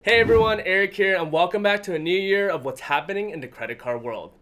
Hey everyone, Eric here, and welcome back to a new year of what's happening in the credit card world.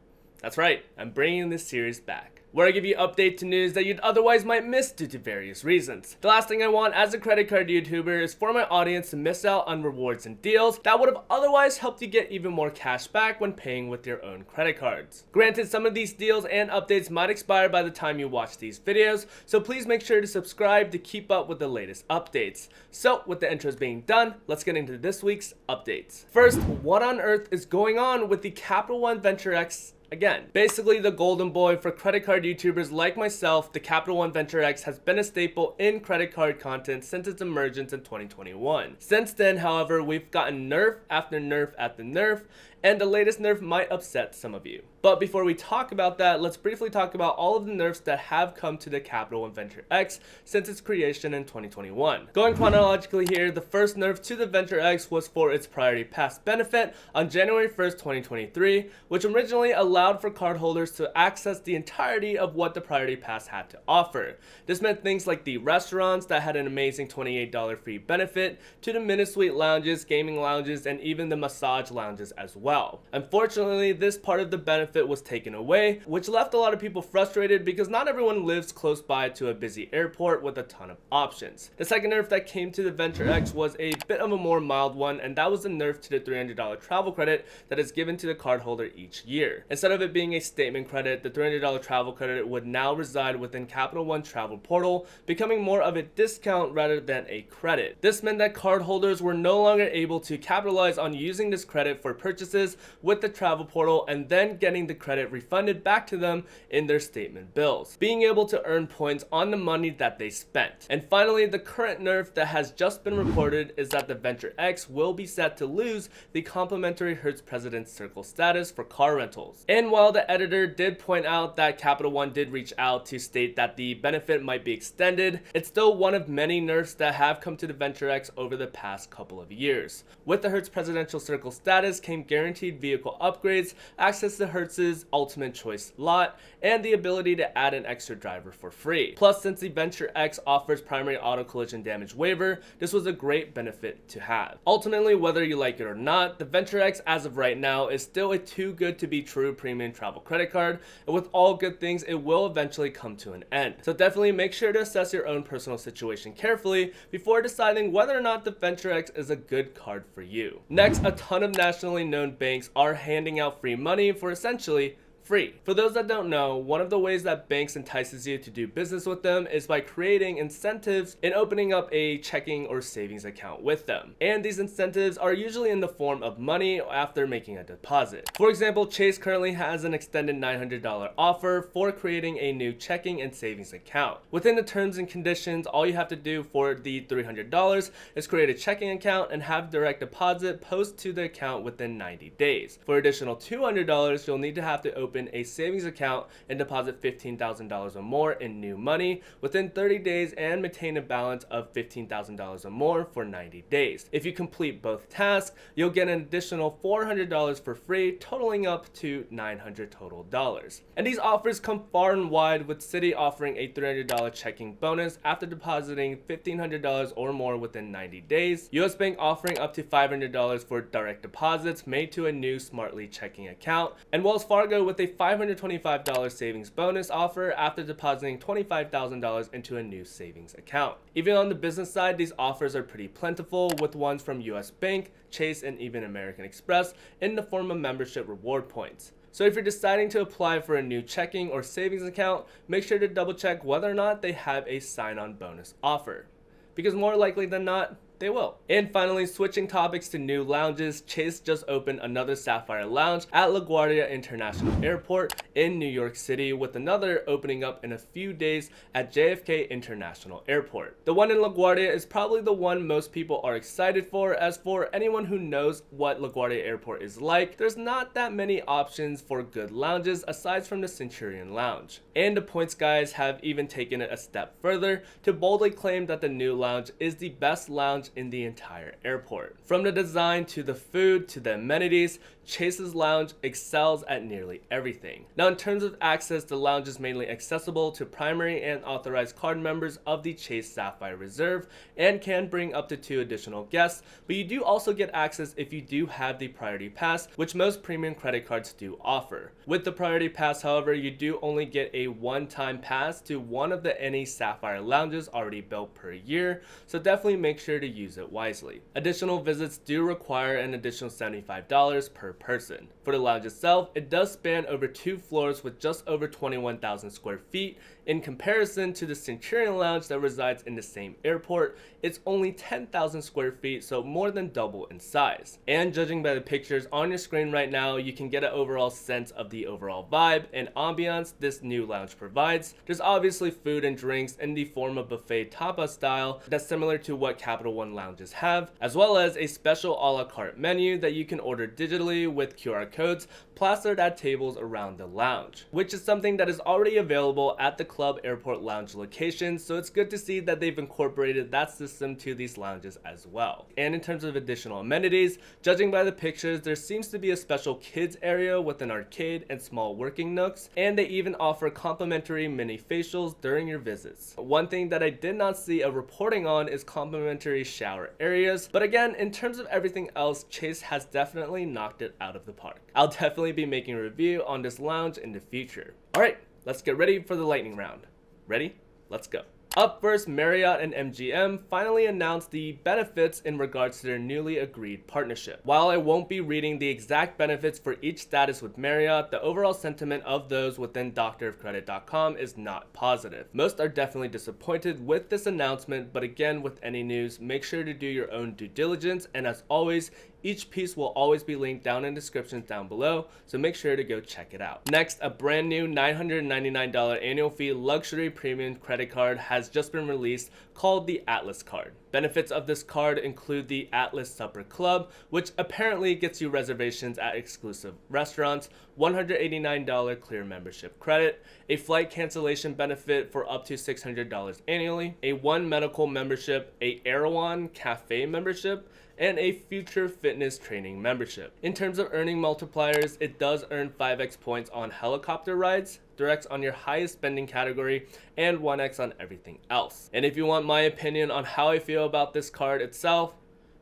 That's right, I'm bringing this series back, where I give you update to news that you'd otherwise might miss due to various reasons. The last thing I want as a credit card YouTuber is for my audience to miss out on rewards and deals that would have otherwise helped you get even more cash back when paying with your own credit cards. Granted, some of these deals and updates might expire by the time you watch these videos, so please make sure to subscribe to keep up with the latest updates. So with the intros being done, let's get into this week's updates. First, what on earth is going on with the Capital One Venture X? Again, basically the golden boy for credit card YouTubers like myself, the Capital One Venture X has been a staple in credit card content since its emergence in 2021. Since then, however, we've gotten nerf after nerf after nerf, and the latest nerf might upset some of you. But before we talk about that, let's briefly talk about all of the nerfs that have come to the Capital One Venture X since its creation in 2021. Going chronologically here, the first nerf to the Venture X was for its Priority Pass benefit on January 1st, 2023, which originally allowed for cardholders to access the entirety of what the Priority Pass had to offer. This meant things like the restaurants that had an amazing $28 free benefit, to the mini-suite lounges, gaming lounges, and even the massage lounges as well. Unfortunately, this part of the benefit was taken away, which left a lot of people frustrated because not everyone lives close by to a busy airport with a ton of options. The second nerf that came to the Venture X was a bit of a more mild one, and that was the nerf to the $300 travel credit that is given to the cardholder each year. Instead of it being a statement credit, the $300 travel credit would now reside within Capital One Travel Portal, becoming more of a discount rather than a credit. This meant that cardholders were no longer able to capitalize on using this credit for purchases with the travel portal and then getting the credit refunded back to them in their statement bills, being able to earn points on the money that they spent. And finally, the current nerf that has just been reported is that the Venture X will be set to lose the complimentary Hertz President's Circle status for car rentals. And while the editor did point out that Capital One did reach out to state that the benefit might be extended, it's still one of many nerfs that have come to the Venture X over the past couple of years. With the Hertz Presidential Circle status came guaranteed vehicle upgrades, access to Hertz's Ultimate Choice lot, and the ability to add an extra driver for free. Plus, since the Venture X offers primary auto collision damage waiver, this was a great benefit to have. Ultimately, whether you like it or not, the Venture X as of right now is still a too good to be true premium travel credit card, and with all good things, it will eventually come to an end. So definitely make sure to assess your own personal situation carefully before deciding whether or not the Venture X is a good card for you. Next, a ton of nationally known banks are handing out free money for essentially free. For those that don't know, one of the ways that banks entices you to do business with them is by creating incentives and opening up a checking or savings account with them. And these incentives are usually in the form of money after making a deposit. For example, Chase currently has an extended $900 offer for creating a new checking and savings account. Within the terms and conditions, all you have to do for the $300 is create a checking account and have direct deposit post to the account within 90 days. For additional $200, you'll need to have to open a savings account and deposit $15,000 or more in new money within 30 days and maintain a balance of $15,000 or more for 90 days. If you complete both tasks, you'll get an additional $400 for free, totaling up to $900 total dollars. And these offers come far and wide, with Citi offering a $300 checking bonus after depositing $1,500 or more within 90 days, US Bank offering up to $500 for direct deposits made to a new Smartly checking account, and Wells Fargo with a $525 savings bonus offer after depositing $25,000 into a new savings account. Even on the business side, these offers are pretty plentiful, with ones from US Bank, Chase, and even American Express in the form of membership reward points. So if you're deciding to apply for a new checking or savings account, make sure to double check whether or not they have a sign-on bonus offer, because more likely than not, they will. And finally, switching topics to new lounges, Chase just opened another Sapphire Lounge at LaGuardia International Airport in New York City, with another opening up in a few days at JFK International Airport. The one in LaGuardia is probably the one most people are excited for, as for anyone who knows what LaGuardia Airport is like, there's not that many options for good lounges aside from the Centurion Lounge. And the points guys have even taken it a step further to boldly claim that the new lounge is the best lounge lounge in the entire airport. From the design to the food to the amenities, Chase's lounge excels at nearly everything. Now in terms of access, the lounge is mainly accessible to primary and authorized card members of the Chase Sapphire Reserve and can bring up to 2 additional guests, but you do also get access if you do have the Priority Pass, which most premium credit cards do offer. With the Priority Pass, however, you do only get a one-time pass to one of the any Sapphire lounges already built per year, so definitely make sure to use it wisely. Additional visits do require an additional $75 per person. For the lounge itself, it does span over 2 floors with just over 21,000 square feet. In comparison to the Centurion Lounge that resides in the same airport, it's only 10,000 square feet, so more than double in size. And judging by the pictures on your screen right now, you can get an overall sense of the overall vibe and ambiance this new lounge provides. There's obviously food and drinks in the form of buffet tapas style that's similar to what Capital One lounges have, as well as a special a la carte menu that you can order digitally with QR codes plastered at tables around the lounge, which is something that is already available at the Club Airport Lounge location, so it's good to see that they've incorporated that system to these lounges as well. And in terms of additional amenities, judging by the pictures, there seems to be a special kids area with an arcade and small working nooks, and they even offer complimentary mini facials during your visits. One thing that I did not see a reporting on is complimentary shower areas, but again, in terms of everything else, Chase has definitely knocked it out of the park. I'll definitely be making a review on this lounge in the future. Alright, let's get ready for the lightning round. Ready? Let's go. Up first, Marriott and MGM finally announced the benefits in regards to their newly agreed partnership. While I won't be reading the exact benefits for each status with Marriott, the overall sentiment of those within doctorofcredit.com is not positive. Most are definitely disappointed with this announcement, but again, with any news, make sure to do your own due diligence, and as always, each piece will always be linked down in descriptions down below, so make sure to go check it out. Next, a brand new $999 annual fee luxury premium credit card has just been released called the Atlas card. Benefits of this card include the Atlas Supper Club, which apparently gets you reservations at exclusive restaurants, $189 clear membership credit, a flight cancellation benefit for up to $600 annually, a one medical membership, a Erewhon Cafe membership, and a future fitness training membership. In terms of earning multipliers, it does earn 5x points on helicopter rides, 3x on your highest spending category, and 1x on everything else. And if you want my opinion on how I feel about this card itself,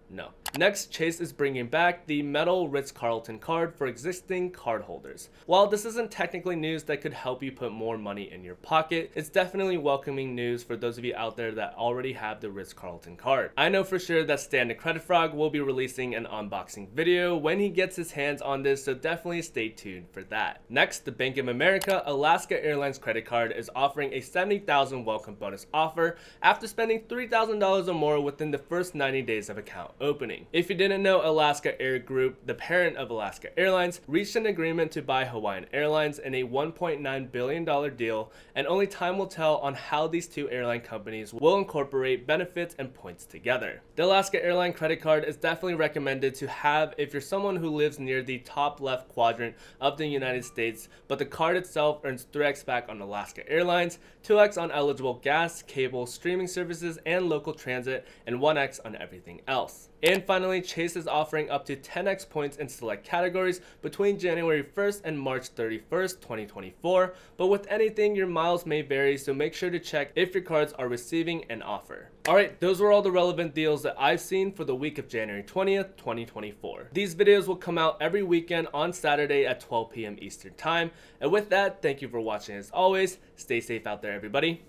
no. Next, Chase is bringing back the metal Ritz-Carlton card for existing cardholders. While this isn't technically news that could help you put more money in your pocket, it's definitely welcoming news for those of you out there that already have the Ritz-Carlton card. I know for sure that Stan the Credit Frog will be releasing an unboxing video when he gets his hands on this, so definitely stay tuned for that. Next, the Bank of America Alaska Airlines credit card is offering a $70,000 welcome bonus offer after spending $3,000 or more within the first 90 days of account opening. If you didn't know, Alaska Air Group, the parent of Alaska Airlines, reached an agreement to buy Hawaiian Airlines in a $1.9 billion deal, and only time will tell on how these two airline companies will incorporate benefits and points together. The Alaska Airline credit card is definitely recommended to have if you're someone who lives near the top left quadrant of the United States, but the card itself earns 3x back on Alaska Airlines, 2x on eligible gas, cable, streaming services, and local transit, and 1x on everything else. And finally, Chase is offering up to 10x points in select categories between January 1st and March 31st, 2024, but with anything, your miles may vary, so make sure to check if your cards are receiving an offer. Alright, those were all the relevant deals that I've seen for the week of January 20th, 2024. These videos will come out every weekend on Saturday at 12 p.m. Eastern Time, and with that, thank you for watching as always. Stay safe out there, everybody.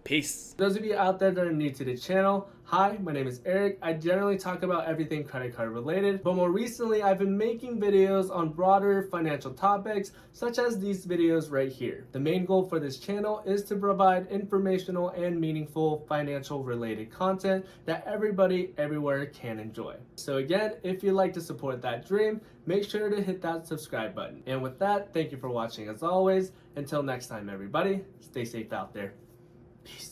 Peace. Those of you out there that are new to the channel, hi, my name is Eric. I generally talk about everything credit card related, but more recently I've been making videos on broader financial topics such as these videos right here. The main goal for this channel is to provide informational and meaningful financial related content that everybody everywhere can enjoy. So again, if you'd like to support that dream, make sure to hit that subscribe button. And with that, thank you for watching as always. Until next time, everybody, stay safe out there. Peace.